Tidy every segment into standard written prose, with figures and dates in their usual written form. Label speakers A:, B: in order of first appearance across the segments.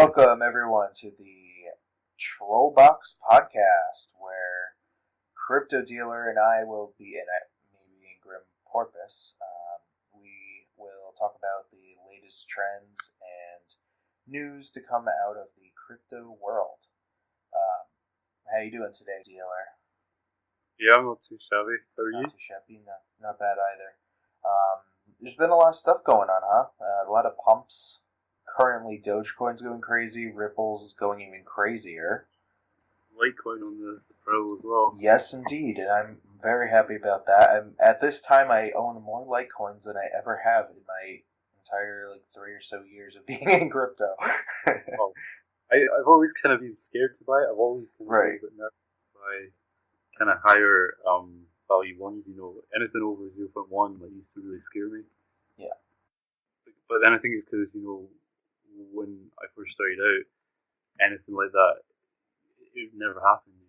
A: Welcome everyone to the Trollbox Podcast, where Crypto Dealer and I will be in it, maybe in Grim Porpoise. We will talk about the latest trends and news to come out of the crypto world. How you doing today, Dealer?
B: Yeah, I'm not too shabby. How are you?
A: Not too shabby, not bad either. There's been a lot of stuff going on, huh? A lot of pumps. Currently, Dogecoin's going crazy. Ripple's going even crazier.
B: Litecoin on the prowl as well.
A: Yes, indeed, and I'm very happy about that. At this time, I own more Litecoins than I ever have in my entire 3 or so years of being in crypto.
B: Oh, I've always kind of been scared to buy it. I've always kind of
A: Right.
B: been a bit nervous to buy kind of higher value ones. Anything over 0.1 used to really scare me.
A: Yeah.
B: But then I think it's because when I first started out, anything like that, it never happened.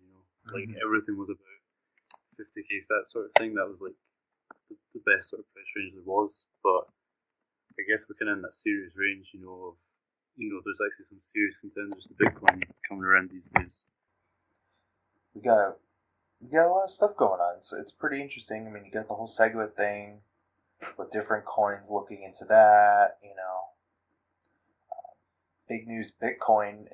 B: Everything was about 50k that sort of thing. That was the best sort of price range there was. But I guess we're kind of in that serious range, there's actually some serious contenders to Bitcoin coming around these days.
A: We got a lot of stuff going on, so it's pretty interesting. I mean, you got the whole SegWit thing with different coins looking into that. Big news. Bitcoin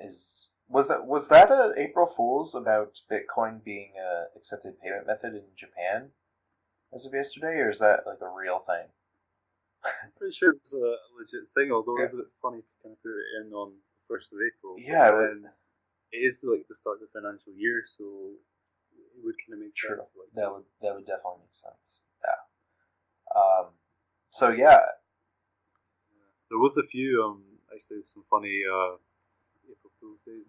A: was that a April Fool's about Bitcoin being a accepted payment method in Japan as of yesterday, or is that a real thing?
B: I'm pretty sure it was a legit thing, although it's a bit funny to kind of put it in on the 1st of April.
A: Yeah,
B: it is the start of the financial year, so it would kind of make
A: true.
B: sense.
A: That would definitely make sense. Yeah. So yeah.
B: There was a few actually some funny April Fool's days.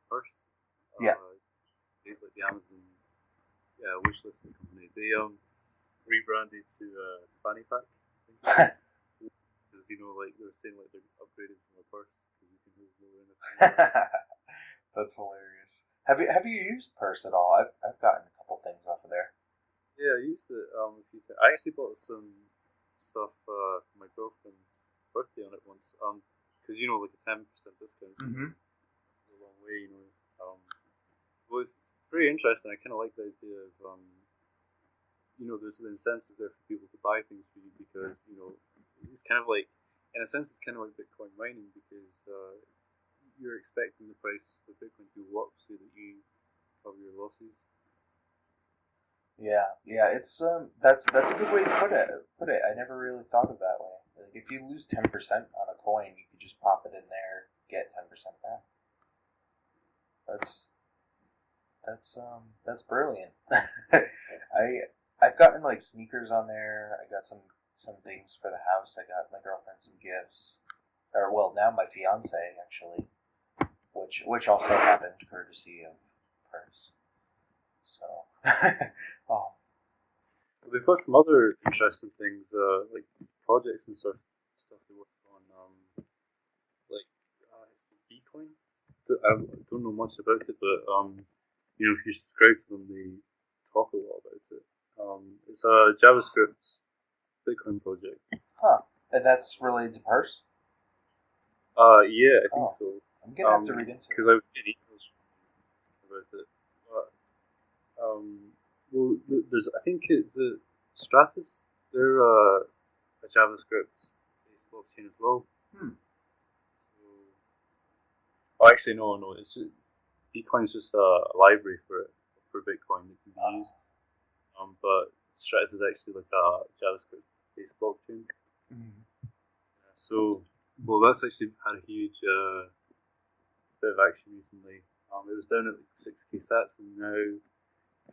B: Purse.
A: Yeah.
B: The Amazon wish listing company. They rebranded to Fanny Pack. Because they were saying they're upgraded from a purse because you can move more in the
A: That's hilarious. Have you used Purse at all? I've gotten a couple things off of there.
B: Yeah, I used it a few times. I actually bought some stuff for my girlfriend's birthday on it once. Because a 10% discount
A: Mm-hmm.
B: goes a long way. Well, it's pretty interesting. I kind of like the idea of there's an incentive there for people to buy things for you because it's kind of in a sense, it's kind of like Bitcoin mining because you're expecting the price of Bitcoin to go up so that you cover your losses.
A: Yeah. It's that's a good way to put it. I never really thought of it that way. If you lose 10% on a coin, you could just pop it in there, get 10% back. That's brilliant. I've gotten sneakers on there. I got some things for the house. I got my girlfriend some gifts, or well, now my fiance actually, which also happened courtesy of Purse. So, oh.
B: They've got some other interesting things, like projects and stuff they work on, Bitcoin. I don't know much about it, but if you subscribe to them, they talk a lot about it. It's a JavaScript Bitcoin project.
A: Huh. And that's related to Purse?
B: Yeah, I think so.
A: I'm gonna have to read into it.
B: Because I was getting emails about it. Well, there's, I think it's a Stratus. They're a JavaScript-based blockchain as well. Actually, no. Bitcoin's just a library for Bitcoin that can be used. But Stratus is actually like a JavaScript-based blockchain. So, that's actually had a huge bit of action recently. It was down at 6k sats and now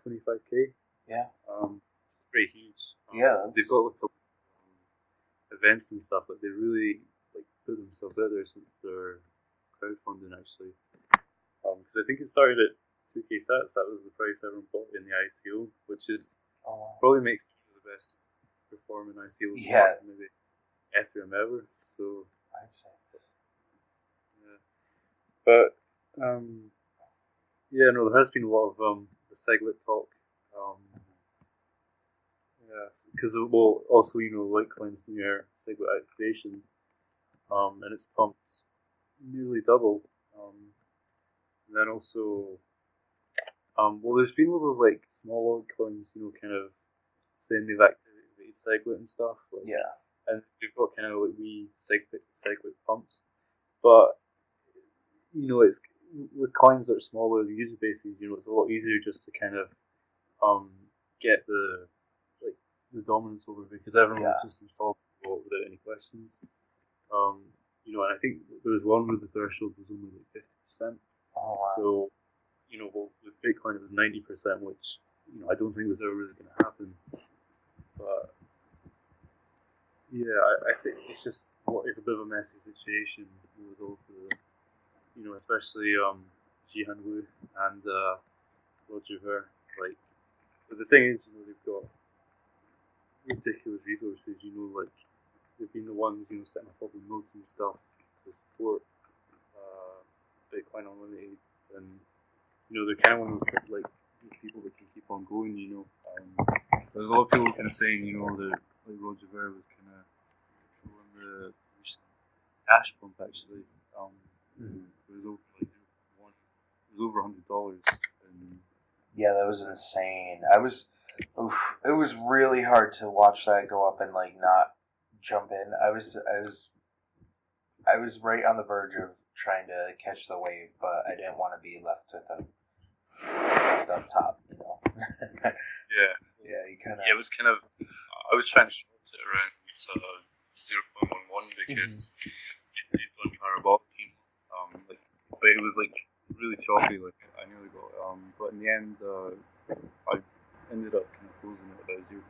B: 25k.
A: Yeah.
B: It's pretty huge.
A: Yeah.
B: They've got events and stuff, they really put themselves out there since their crowdfunding actually. Because I think it started at 2k sats. That was the price everyone bought in the ICO, which is probably makes it the best performing ICO maybe Ethereum ever. So
A: I'd say.
B: Yeah. But there has been a lot of the SegWit talk. Because also Litecoin's new SegWit activation, and it's pumped nearly double. And then also, well, there's been loads of like small altcoins, kind of saying they've activated Segwit and stuff. Like,
A: Yeah.
B: and we've got kind of like wee Segwit pumps, but it's with coins that are smaller, the user bases, it's a lot easier just to kind of get the dominance over because everyone will just install it without any questions. And I think there was one where the threshold was only like 50%.
A: Oh, wow.
B: So, with Bitcoin it was 90%, which I don't think was ever really going to happen. But yeah, I think it's just it's a bit of a messy situation with all the, especially Jihan Wu and Roger Ver. Like, but the thing is, they've got ridiculous resources. Like they've been the ones, setting up all the nodes and stuff to support Bitcoin Unlimited, and they're kind of one of those like people that can keep on going. There's a lot of people kind of saying, that like Roger Ver was kind of showing the cash pump actually. It was over like it was over $100. And
A: yeah, that was insane. It was really hard to watch that go up and like not jump in. I was right on the verge of trying to catch the wave, but I didn't want to be left up top.
B: Yeah.
A: Yeah, you kind of.
B: Yeah, it was kind of. I was trying to short it around 0.11 because it went parabolic. But it was like really choppy. Like I nearly got it. But in the end, I ended up kind of closing it about 0.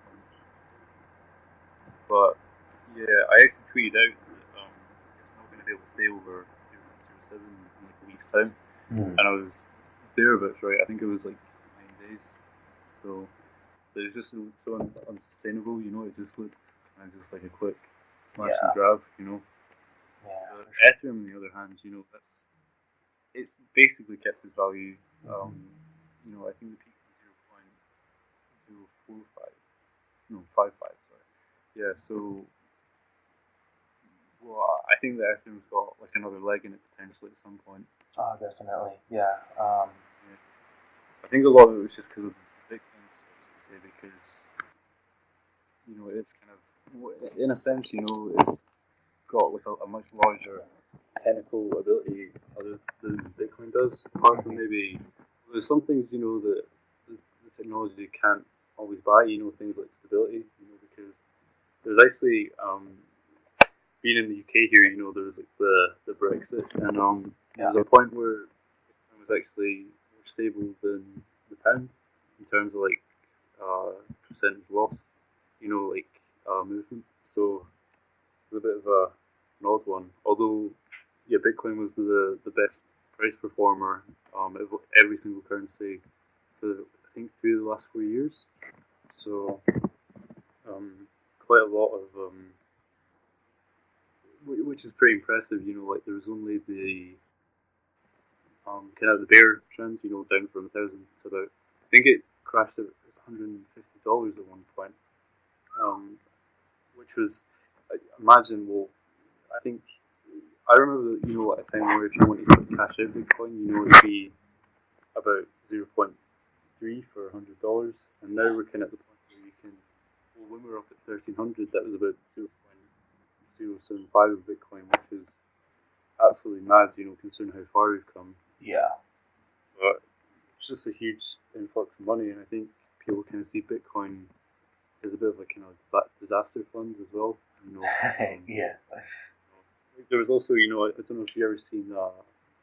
B: But yeah, I actually tweeted out that it's not going to be able to stay over 0.07 in like a week's time, and I was thereabouts right. I think it was like 9 days. So it's just so unsustainable. It just looked kind of just like a quick smash and grab.
A: Yeah.
B: Ethereum, on the other hand, it's basically kept its value. I think the peak was 0.045. No, 55. Sorry. Yeah. So, well, I think that Ethereum's got like another leg in it potentially at some point.
A: Oh, definitely. Yeah.
B: I think a lot of it was just because of Bitcoin, because it's kind of, in a sense, it's got like a much larger technical ability other than Bitcoin does. Apart from maybe there's some things that the technology can't always buy. Things like stability. Because there's actually being in the UK here, there's like the Brexit, and there's a point where it was actually more stable than the pound in terms of like percentage loss, movement. So it's a bit of an odd one. Although, yeah, Bitcoin was the best price performer of every single currency for I think 3 of the last 4 years. So quite a lot of which is pretty impressive. Like there was only the kind of the bear trend, down from 1,000 to about, I think it crashed at $150 at one point, which was, I think, I remember, at a time where if you wanted to cash out Bitcoin, it'd be about 0.3 for $100, and now we're kind of at the point where you can, when we were up at 1,300, that was about 0.075 of Bitcoin, which is absolutely mad, considering how far we've come.
A: Yeah.
B: But it's just a huge influx of money, and I think people kind of see Bitcoin as a bit of a kind of disaster fund as well.
A: Yeah.
B: There was also, I don't know if you've ever seen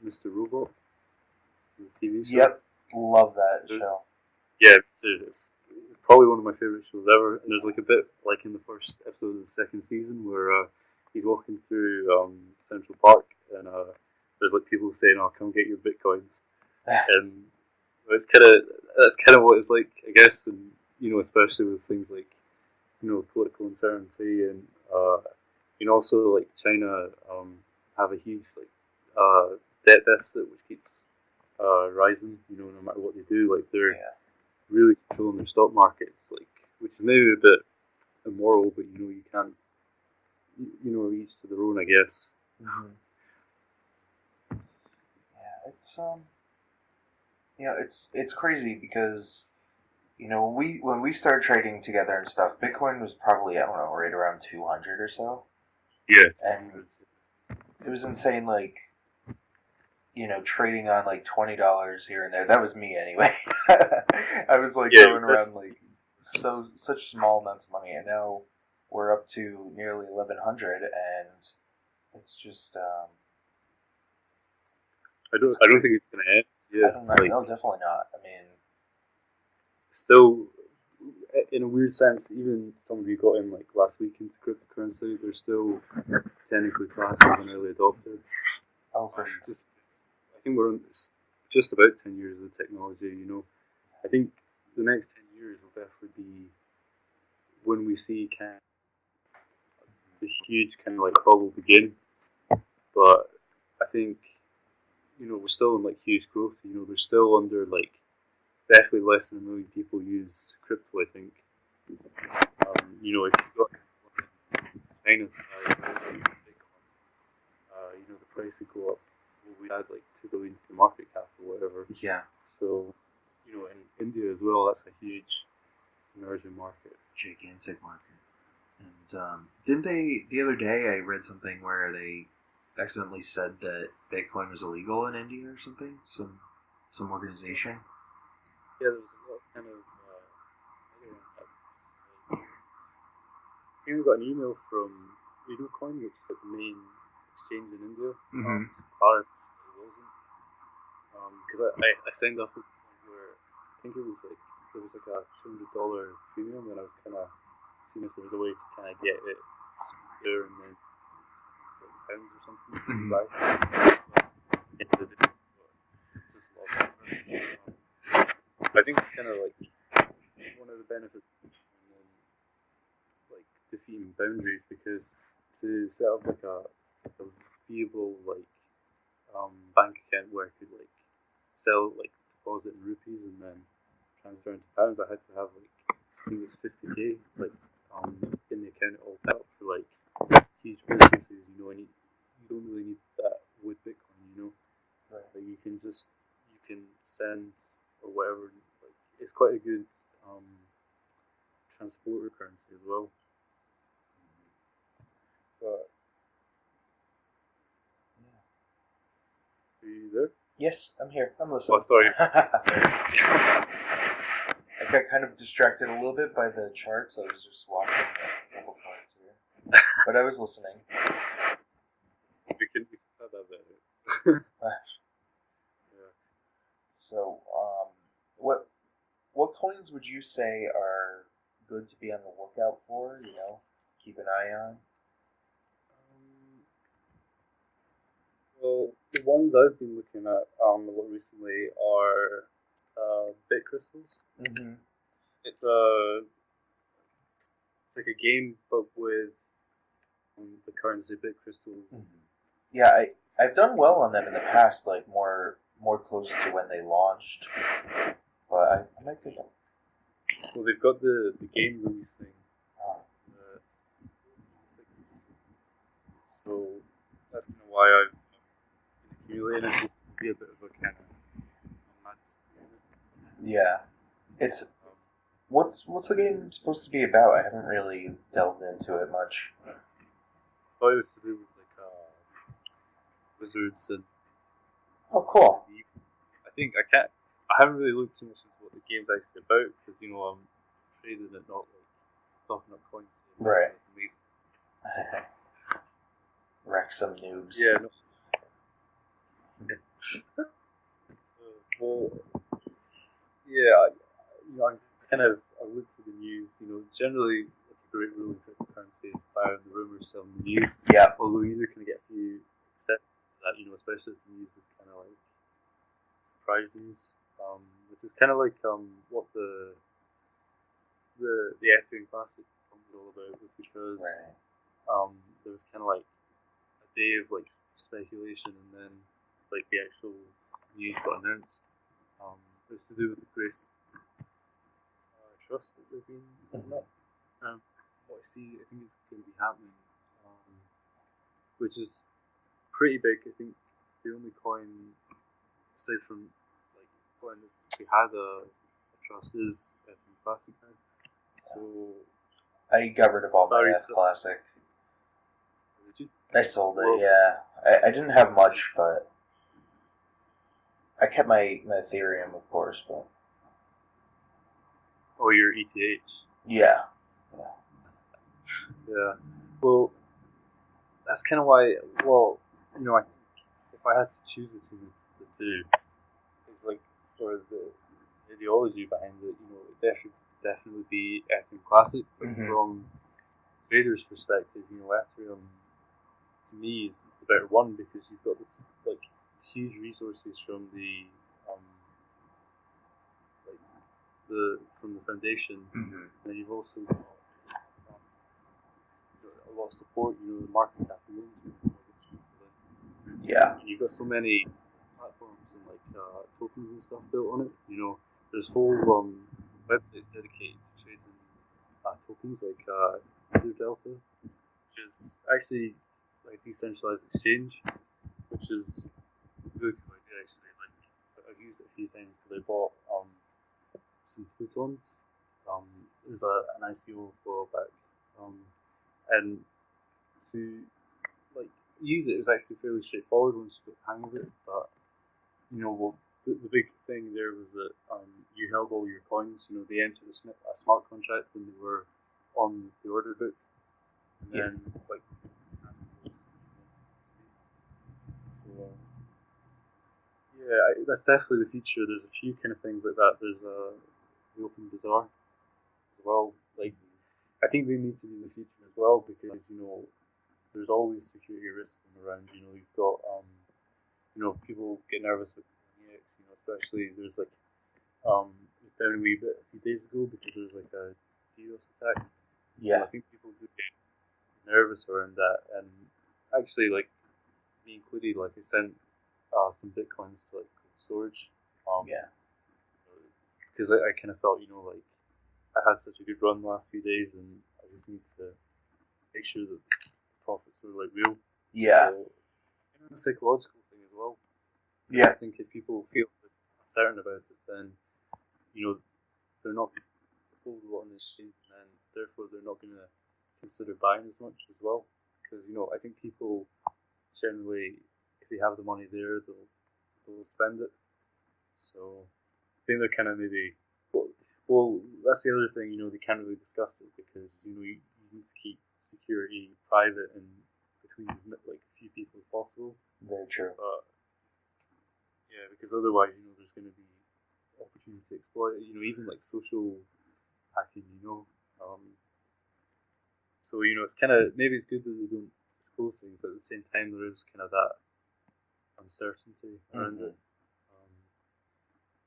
B: Mr. Robot, the TV show.
A: Yep, love that show.
B: Yeah, it's probably one of my favorite shows ever. And there's like a bit like in the first episode of the second season where he's walking through Central Park, and there's like people saying, "Oh, come get your bitcoins," and that's kind of what it's like, I guess, and especially with things like political uncertainty and also like China have a huge debt deficit which keeps rising. No matter what they do, like they're really controlling their stock markets, like, which is maybe a bit immoral, but you can't, each to their own, I guess.
A: Mm-hmm. it's it's crazy because when we started trading together and stuff, Bitcoin was probably, I don't know, right around 200 or so,
B: Yeah.
A: and it was insane. Like, trading on like $20 here and there. That was me anyway. I was like throwing around like such small amounts of money, and now we're up to nearly 1,100, and it's just.
B: I don't think it's gonna end. Yeah.
A: I don't know. No, definitely not. I mean,
B: still, in a weird sense, even someone who got in like last week into cryptocurrency, they're still technically classed as an early adopter.
A: Oh, for sure.
B: I think we're on just about 10 years of the technology. I think the next 10 years will definitely be when we see kind of the huge kind of like bubble begin. But I think we're still in like huge growth. There's still under like definitely less than 1 million people use crypto. I think. If you got China to buy Bitcoin, the price would go up. We add like 2 billion to the market cap or whatever.
A: Yeah.
B: So, in India as well, that's a huge emerging market.
A: Gigantic market. And didn't they, the other day I read something where they accidentally said that Bitcoin was illegal in India or something? Some organization?
B: Yeah, there was a lot of kind of I think we got an email from Coin, which is like the main exchange in India.
A: Mm-hmm.
B: Clarifying it wasn't. Because I signed up with where I think it was like there was like a $200 premium, and I was kind of seeing if there was a way to kind of get it there and then like pounds or something.
A: Mm-hmm.
B: Right? Just a lot of I think it's kind of like one of the benefits of like defeating boundaries, because to set up like a viable like bank account where I could like sell like deposit in rupees and then transfer into pounds, I had to have like I think it was 50k like in the account at all time for like huge businesses. And you don't really need that with Bitcoin.
A: Right.
B: Like you can send or whatever. Like it's quite a good transporter currency as well. But are you there?
A: Yes, I'm here. I'm listening.
B: Oh, sorry.
A: I got kind of distracted a little bit by the charts. I was just watching the couple points here, but I was listening.
B: We can have that better. Yeah.
A: So, what coins would you say are good to be on the lookout for? Keep an eye on.
B: Well, the ones I've been looking at a lot recently are bit crystals.
A: Mm-hmm.
B: It's like a game, but with the currency bit crystals.
A: Mm-hmm. Yeah, I've done well on them in the past, like more close to when they launched. But I might get them.
B: Well, they've got the game release thing. So that's kind of why I've been accumulating it. To be a bit of a kind of mad.
A: Yeah, it's what's the game supposed to be about? I haven't really delved into it much.
B: I thought it was to do with like wizards and.
A: Oh, cool.
B: I haven't really looked too much into what the game's actually about, because I'm trading it, not like stocking up coins.
A: Right. Wreck some noobs.
B: Yeah. No. Well, yeah. I look for the news. Generally, like a great rule in cryptocurrency is buy on the rumors, sell on the news.
A: Yeah.
B: Although you can get a few exceptions to that, especially if the news is kind of like surprise news, which is kind of like what the Ethereum Classic was all about, was because there was kind of like a day of like speculation, and then like the actual news got announced. It was to do with the Grace Trust that they've been setting up. What I see, I think it's going to be happening, which is pretty big. I think the only coin aside from like when we had a trust is Ethereum Classic now. So
A: I got rid of all my
B: very
A: Classic.
B: Did you?
A: I sold it, yeah. I didn't have much, but I kept my Ethereum, of course, but...
B: Oh, your ETH.
A: Yeah.
B: Yeah. Well, that's kind of why. Well, you know, if I had to choose between the two, it's like for the ideology behind it, you know, it definitely be Ethereum Classic. But from traders' perspective, you know, Ethereum to me is the better one because you've got this like huge resources from the from the foundation, and you've also got a lot of support. You know, the market capital.
A: Yeah.
B: You've got so many platforms and like tokens and stuff built on it. You know, there's whole websites dedicated to trading tokens like Ether Delta, which is actually like decentralized exchange, which is a really cool idea actually. Like I've used it a few times because I bought some Plutons. There's an ICO for a while back, and to like use it was actually fairly straightforward once you get the hang of it. But you know, well, the big thing there was that you held all your coins. You know, they entered a smart contract when they were on the order book, and then like so. Yeah, that's definitely the future. There's a few kind of things like that. There's the Open Bazaar as well. Like, I think they need to be in the future as well because you know there's always security risk around. You know, you've got you know people get nervous with EX. You know, especially there's like it was down a wee bit a few days ago because there's like a DDoS attack.
A: Yeah.
B: So I think people do get nervous around that, and actually like me included, like I sent some bitcoins to like storage. Because I kind of felt, you know, like I had such a good run the last few days, and I just need to make sure that the profits were like real.
A: Yeah.
B: So, it's a psychological thing as well.
A: Yeah.
B: I think if people feel uncertain about it, then you know they're not hold a lot on the exchange, and then therefore they're not going to consider buying as much as well. Because you know, I think people generally, if they have the money there, they'll spend it. So I think they're kind of maybe well, that's the other thing. You know, they can't really discuss it because you know you need to keep security private and between like a few people as possible.
A: Very true.
B: But yeah, because otherwise, you know, there's going to be opportunity to exploit it. You know, even like social hacking. You know, so you know, it's kind of maybe it's good that they don't disclose things, but at the same time, there is kind of that uncertainty around it.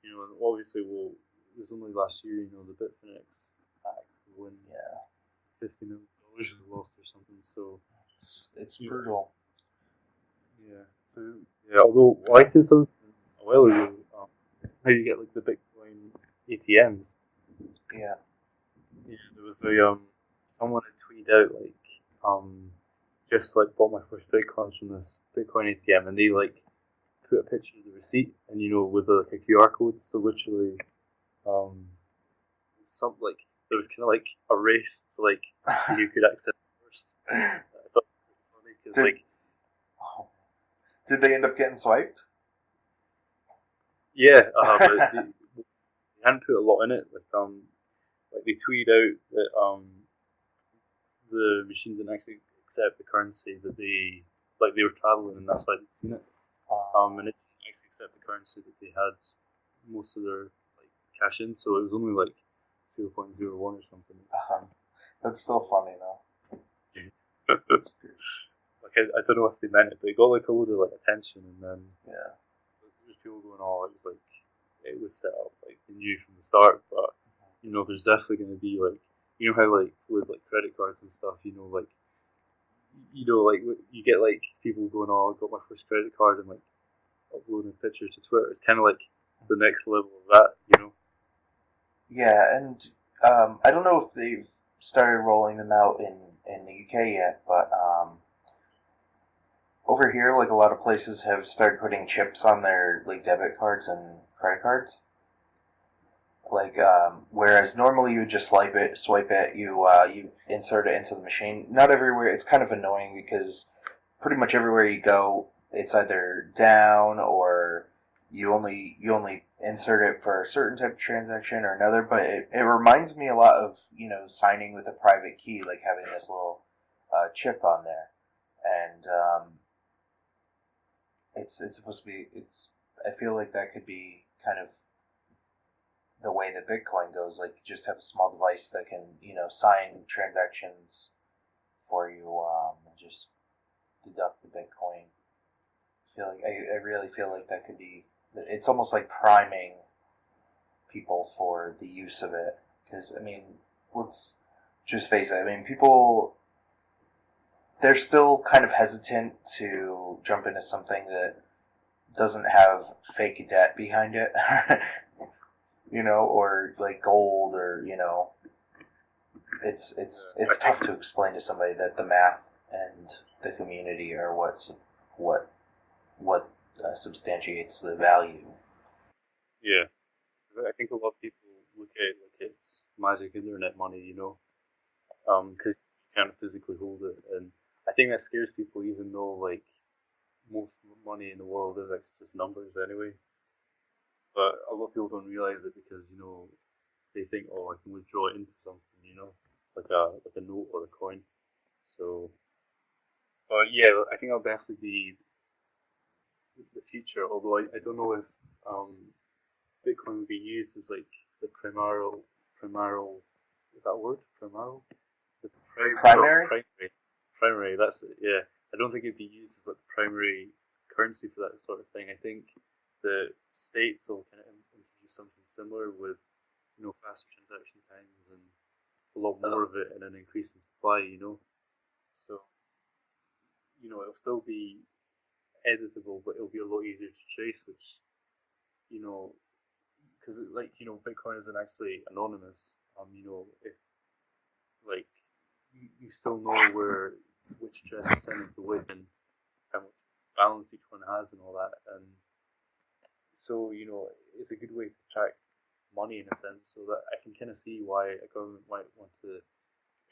B: You know, and obviously, well, it was only last year, you know, the Bitfinex hack when $50 million was lost or something. So
A: it's brutal.
B: Yeah. So yeah, although I said something a while ago, how you get like the Bitcoin ATMs.
A: Yeah.
B: Yeah. There was a someone had tweeted out like just like bought my first Bitcoins from this Bitcoin ATM, and they like put a picture of the receipt, and you know with like a QR code. So literally, some like there was kind of like a race to like who could access it first. I thought it was funny because like.
A: Did they end up getting swiped?
B: Yeah, but they hadn't put a lot in it. Like they tweeted out that the machine didn't actually accept the currency that they were traveling, and that's why they'd seen it. And it didn't actually accept the currency that they had most of their like cash in, so it was only like 0.01 or something.
A: That's still funny though.
B: Like I don't know if they meant it, but it got like a load of like attention, and then there's people going, "Oh, it was set up like they knew from the start." But you know, there's definitely going to be like you know how like with like credit cards and stuff, you know like you get like people going, "Oh, I got my first credit card," and like uploading pictures to Twitter. It's kind of like the next level of that, you know.
A: Yeah, and I don't know if they've started rolling them out in the UK yet, but over here, like a lot of places have started putting chips on their like debit cards and credit cards. Like, whereas normally you would just swipe it, you insert it into the machine. Not everywhere. It's kind of annoying because pretty much everywhere you go, it's either down or you only insert it for a certain type of transaction or another. But it reminds me a lot of signing with a private key, like having this little chip on there, and it's supposed to be. I feel like that could be kind of the way that Bitcoin goes, like just have a small device that can, sign transactions for you, and just deduct the Bitcoin. I really feel like that could be. It's almost like priming people for the use of it, because I mean, let's just face it. I mean, people they're still kind of hesitant to jump into something that doesn't have fake debt behind it. Or like gold, or it's tough to explain to somebody that the math and the community are what substantiates the value.
B: Yeah, I think a lot of people look at it like it's magic internet money, because you can't physically hold it, and I think that scares people, even though like most money in the world is actually just numbers anyway. But a lot of people don't realize it because they think, oh, I can withdraw it into something, like a note or a coin. So, but yeah, I think that'll definitely be the future. Although I don't know if Bitcoin will be used as like the primary is that a word? The
A: Primary?
B: Primary. That's it. Yeah, I don't think it'd be used as like the primary currency for that sort of thing. I think the states will kind of introduce something similar with faster transaction times and a lot more of it and an increase in supply. So it'll still be editable, but it'll be a lot easier to trace, which because Bitcoin isn't actually anonymous. If like you still know which address is sending to which and how much balance each one has and all that, and so it's a good way to track money in a sense. So that I can kind of see why a government might want to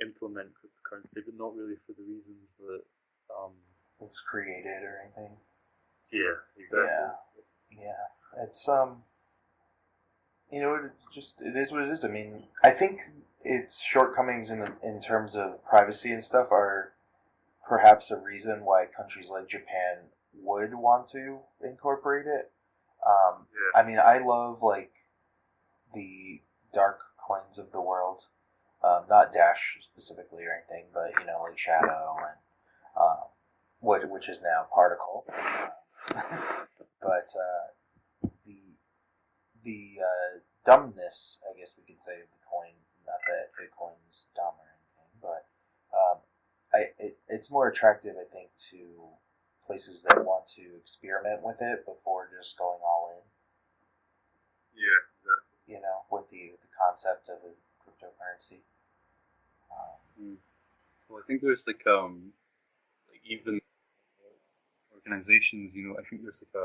B: implement cryptocurrency, but not really for the reasons that
A: it was created or anything.
B: Yeah, exactly.
A: Yeah. It's it is what it is. I mean, I think its shortcomings in terms of privacy and stuff are perhaps a reason why countries like Japan would want to incorporate it. I mean, I love like the dark coins of the world, not Dash specifically or anything, but like Shadow and which is now Particle. But the dumbness, I guess we could say, of the coin. Not that Bitcoin's dumb or anything, but it's more attractive, I think, to places that want to experiment with it before just going all in.
B: Yeah, exactly.
A: With the concept of a cryptocurrency.
B: Well, I think there's like even organizations. I think there's like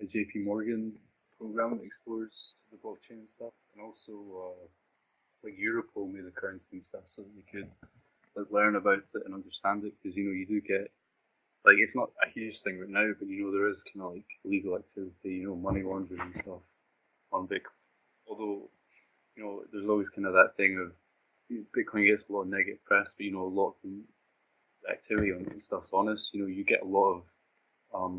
B: a JP Morgan program that explores the blockchain and stuff, and also like Europol made a currency and stuff so that you could like learn about it and understand it, because you do get like it's not a huge thing right now, but there is kind of like illegal activity, money laundering and stuff on Bitcoin. Although there's always kind of that thing of Bitcoin gets a lot of negative press, but a lot of the activity on it and stuff's honest. You get a lot of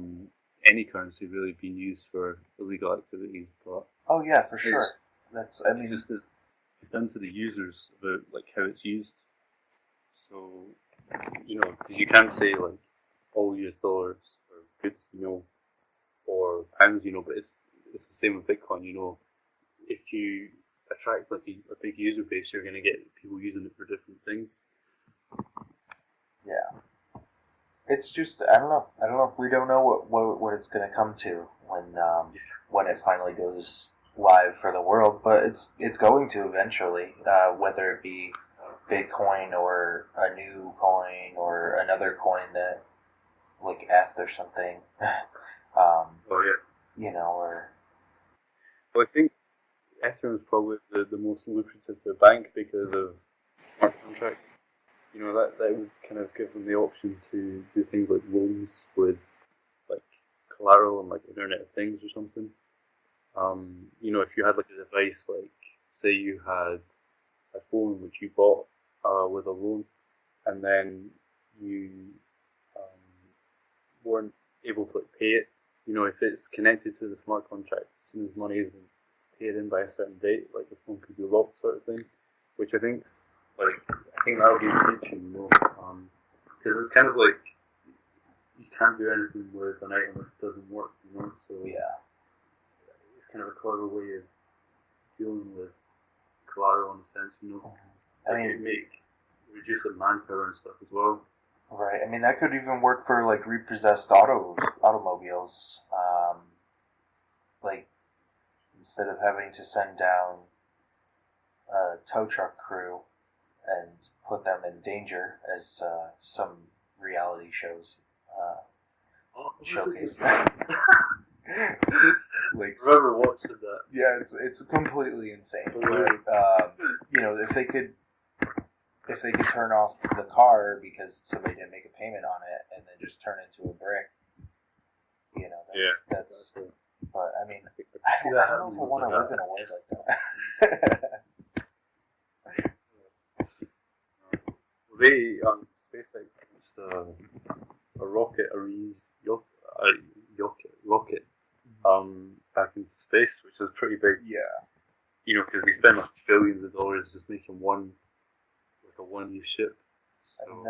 B: any currency really being used for illegal activities, but
A: oh yeah, for sure. It's
B: down to the users about like how it's used. So because you can't say like all US dollars are good, or pounds, but it's the same with Bitcoin. If you attract like a big user base, you're going to get people using it for different things.
A: Yeah. It's just I don't know. We don't know what it's going to come to when it finally goes live for the world, but it's going to eventually, whether it be Bitcoin or a new coin or another coin that like ETH or something.
B: Oh yeah.
A: Or
B: Well, I think Ethereum is probably the most lucrative to a bank because of smart contract. That would kind of give them the option to do things like loans with like collateral and like Internet of Things or something. If you had like a device, like say you had a phone which you bought with a loan, and then you weren't able to like pay it. If it's connected to the smart contract, as soon as money isn't paid in by a certain date, like the phone could be locked, sort of thing. Which I think that would be the future, because it's kind of like you can't do anything with an item if it doesn't work, So
A: yeah.
B: it's kind of a clever way of dealing with collateral in a sense,
A: I mean,
B: it reduce the manpower and stuff as well.
A: Right. I mean, that could even work for like repossessed automobiles. Like instead of having to send down a tow truck crew and put them in danger, as some reality shows showcase.
B: Like, remember watching that?
A: Yeah, it's completely insane. If they could turn off the car because somebody didn't make a payment on it and then just turn into a brick, that's. But I mean, I don't know if I want to live in a world like that.
B: They SpaceX launched a rocket, a reused rocket, back into space, which is pretty big.
A: Yeah.
B: Because they spend like billions of dollars just making one one-use ship.
A: So. I mean,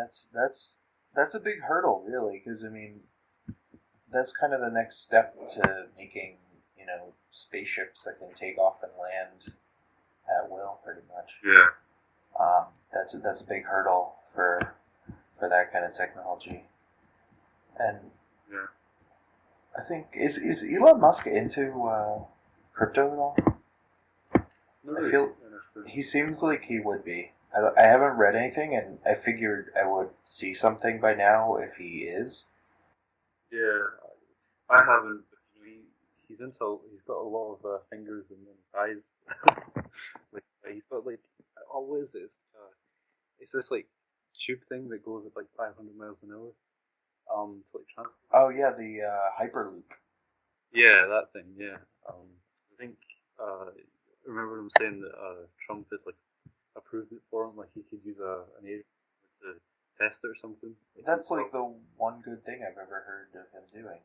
A: that's a big hurdle, really, because I mean, that's kind of the next step to making spaceships that can take off and land at will, pretty much.
B: Yeah.
A: That's a big hurdle for that kind of technology, and
B: yeah.
A: I think is Elon Musk into crypto at all? I feel he seems like he would be. I haven't read anything, and I figured I would see something by now if he is.
B: Yeah, I haven't. He's got a lot of fingers and eyes. He's got like, what is this? It's this like tube thing that goes at like 500 miles an hour. To like transport.
A: Oh yeah, the Hyperloop.
B: Yeah, that thing. Yeah. I think remember him saying that Trump had like approved it for him, like he could use an air to test it or something.
A: That's like the one good thing I've ever heard of him doing.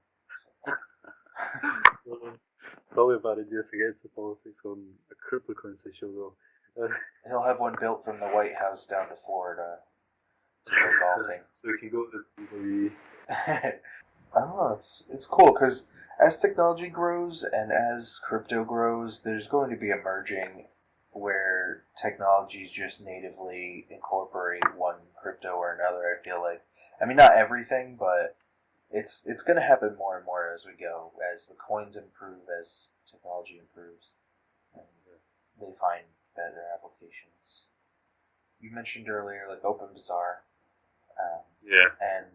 B: Probably a bad idea to get into politics on a cryptocurrency show, though.
A: He'll have one built from the White House down to Florida to go golfing.
B: So we can go to the
A: I don't know. It's cool because as technology grows and as crypto grows, there's going to be a merging where technologies just natively incorporate one crypto or another. I feel like, I mean, not everything, but it's going to happen more and more as we go, as the coins improve, as technology improves, and they find better applications. You mentioned earlier, like OpenBazaar.
B: Yeah.
A: And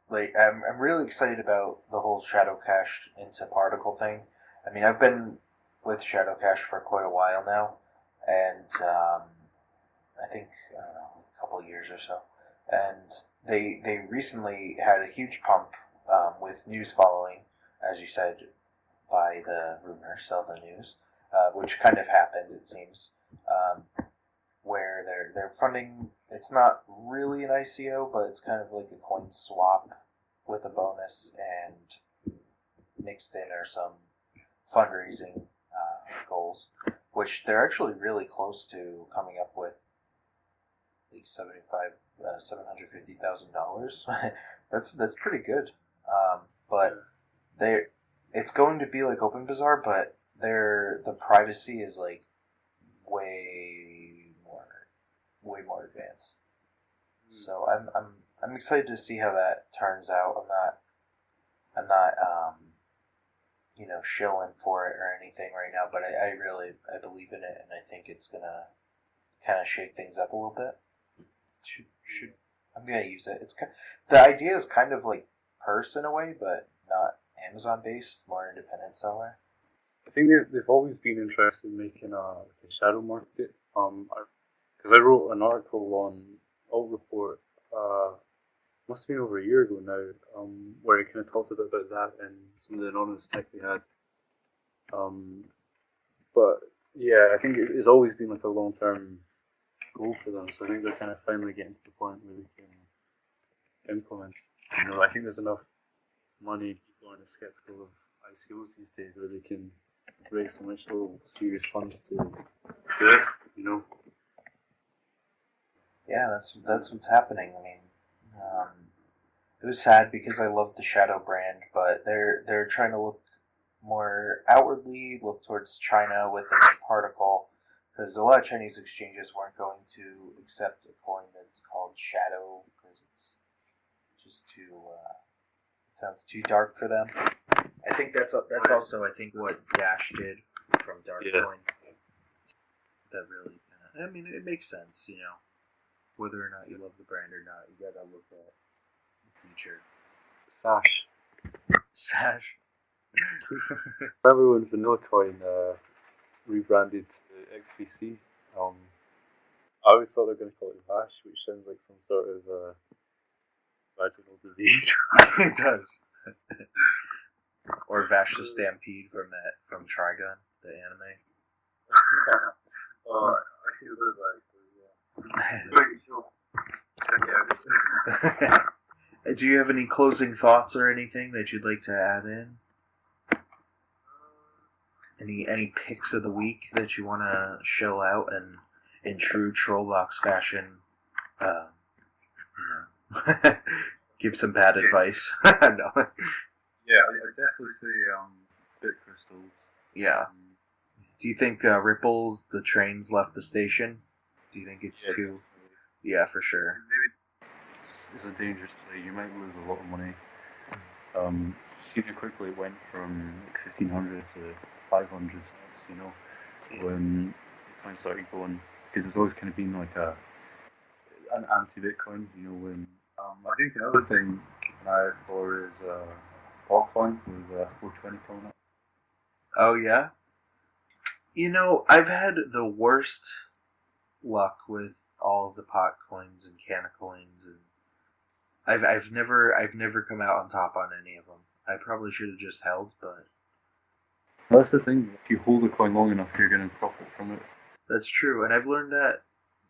A: like, I'm really excited about the whole Shadow Cash into particle thing. I mean, I've been with Shadow Cash for quite a while now, and I think, I don't know, a couple of years or so. And they recently had a huge pump with news following, as you said, by the rumor, sell the news, which kind of happened, it seems, where they're funding. It's not really an ICO, but it's kind of like a coin swap with a bonus, and mixed in are some fundraising goals, which they're actually really close to coming up with. Like $750,000. That's pretty good. But it's going to be like OpenBazaar, but the privacy is like way more advanced. So I'm excited to see how that turns out. I'm not shilling for it or anything right now, but I believe in it, and I think it's gonna kind of shake things up a little bit. Should I'm gonna use it. The idea is kind of like purse in a way, but not Amazon-based, more independent seller.
B: I think they've always been interested in making a shadow market. Because I wrote an article on Alt Report, must have been over a year ago now, where I kind of talked a bit about that and some of the anonymous tech they had. But yeah, I think it's always been like a long-term goal for them. So I think they're kind of finally getting to the point where they can implement. I think there's enough money. People aren't skeptical of ICOs these days, where they can raise some initial serious funds to do it.
A: Yeah, that's what's happening. I mean, it was sad because I love the Shadow brand, but they're trying to look more outwardly, look towards China with a particle, because a lot of Chinese exchanges weren't going to accept a coin that's called Shadow because it's just too. It sounds too dark for them. I think that's also what Dash did from Darkcoin. That really, I mean, it makes sense, whether or not you love the brand or not, you gotta look at the future. Sash.
B: Remember when Vanilla Coin rebranded to XVC? I always thought they were going to call it Vash, which sounds like some sort of vaginal disease.
A: It does. Or Vash the Stampede from Trigun, the anime.
B: Oh, I see the check it out.
A: Do you have any closing thoughts or anything that you'd like to add in? Any picks of the week that you want to shell out and in true Trollbox fashion, give some bad advice? No.
B: Yeah, I'd definitely say bit crystals.
A: Yeah. Do you think Ripple's the train's left the station? Do you think it's too?
B: Definitely.
A: Yeah, for sure.
B: Maybe it's a dangerous play. You might lose a lot of money. See how quickly it went from 1,500 to 500 cents. When Bitcoin started going, because it's always kind of been like an anti-Bitcoin. When I think another thing to keep an eye out for is altcoin with 420 coming up.
A: Oh yeah. I've had the worst luck with all of the pot coins and Cana coins, and I've never come out on top on any of them. I probably should have just held, but
B: That's the thing. If you hold a coin long enough, you're going to profit from it.
A: That's true, and I've learned that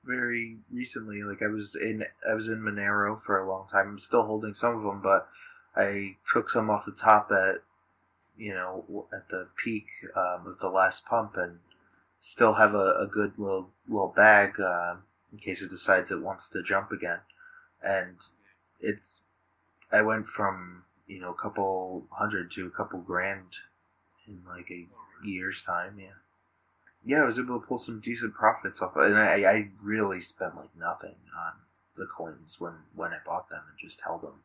A: very recently. Like I was in Monero for a long time. I'm still holding some of them, but I took some off the top at the peak of the last pump, and still have a good little bag in case it decides it wants to jump again. And I went from a couple hundred to a couple grand in like a year's time. Yeah, I was able to pull some decent profits off it, and I really spent like nothing on the coins when I bought them and just held them.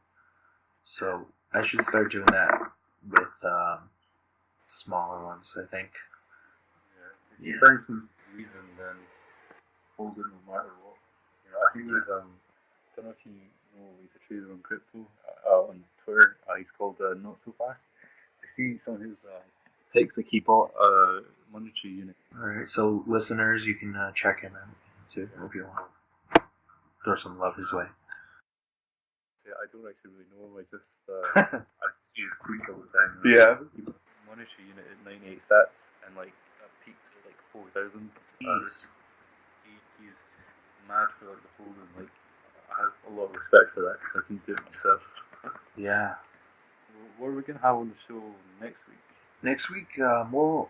A: So I should start doing that with smaller ones, I think.
B: If you find some reason, then hold it no matter what. I think there's I don't know if you know, he's a trader on crypto on Twitter. He's called Not So Fast. I see some of his picks that he bought monetary unit.
A: Alright, so listeners, you can check him out too if you want. Throw some love his way.
B: Yeah, I don't actually really know him. I just I see his tweets all the time.
A: Yeah.
B: Monetary unit at 98 sats and like peaked at like 4,000. He's mad for like the whole, and like I have a lot of respect for that because I can do it myself.
A: Yeah.
B: What are we gonna have on the show next week?
A: Next week, we'll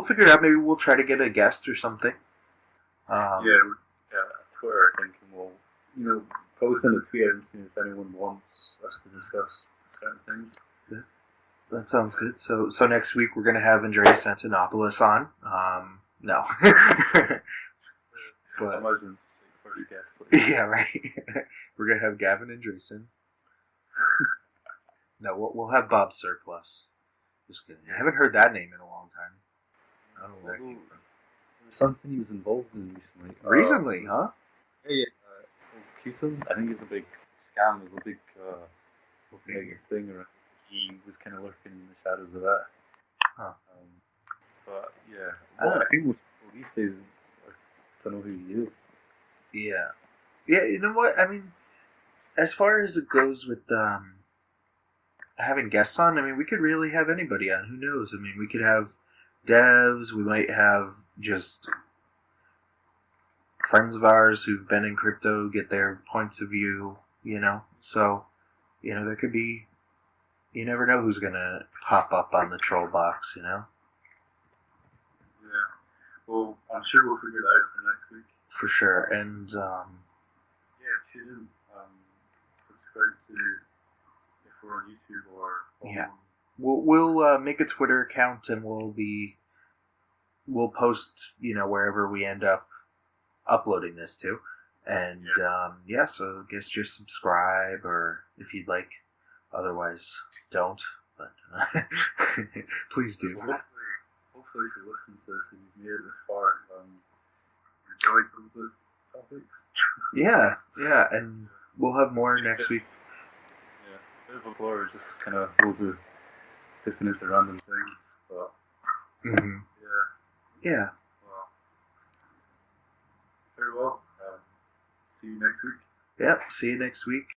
A: figure it out. Maybe we'll try to get a guest or something.
B: Twitter, I think, and we'll post in a tweet and see if anyone wants us to discuss certain things.
A: Yeah. That sounds good. So next week we're gonna have Andreas Antonopoulos on. No. But
B: imagine it's like first guest. Like.
A: Yeah, right. We're gonna have Gavin and Jason. No, we'll have Bob Surplus. Just kidding. I haven't heard that name in a long time. I don't know where that came from.
B: Something he was involved in recently.
A: Recently, huh?
B: Yeah. Putin. I think it's a big scam. It's a big looking at your thing, or he was kind of lurking in the shadows of that.
A: Huh.
B: But yeah, I think most people these days don't know who he is.
A: Yeah. Yeah, you know what? I mean, as far as it goes with having guests on, I mean, we could really have anybody on. Who knows? I mean, we could have devs. We might have just friends of ours who've been in crypto get their points of view, you know? So, you know, there could be, you never know who's going to pop up on the Trollbox, you know?
B: Yeah. Well, I'm sure we'll figure that out for next week.
A: For sure. And,
B: yeah, tune in. Subscribe to if we're on YouTube or
A: yeah. We'll make a Twitter account and we'll post, you know, wherever we end up uploading this to. And yeah, so I guess just subscribe, or if you'd like. Otherwise, don't. But please do.
B: Well, hopefully, if you listen to this and you've made it this far, enjoy some of the topics.
A: Yeah, and we'll have more next week.
B: Yeah, bit of a blur, just kind of loads of dipping into random things, but
A: yeah.
B: Well, very well. See you next week.
A: Yep. See you next week.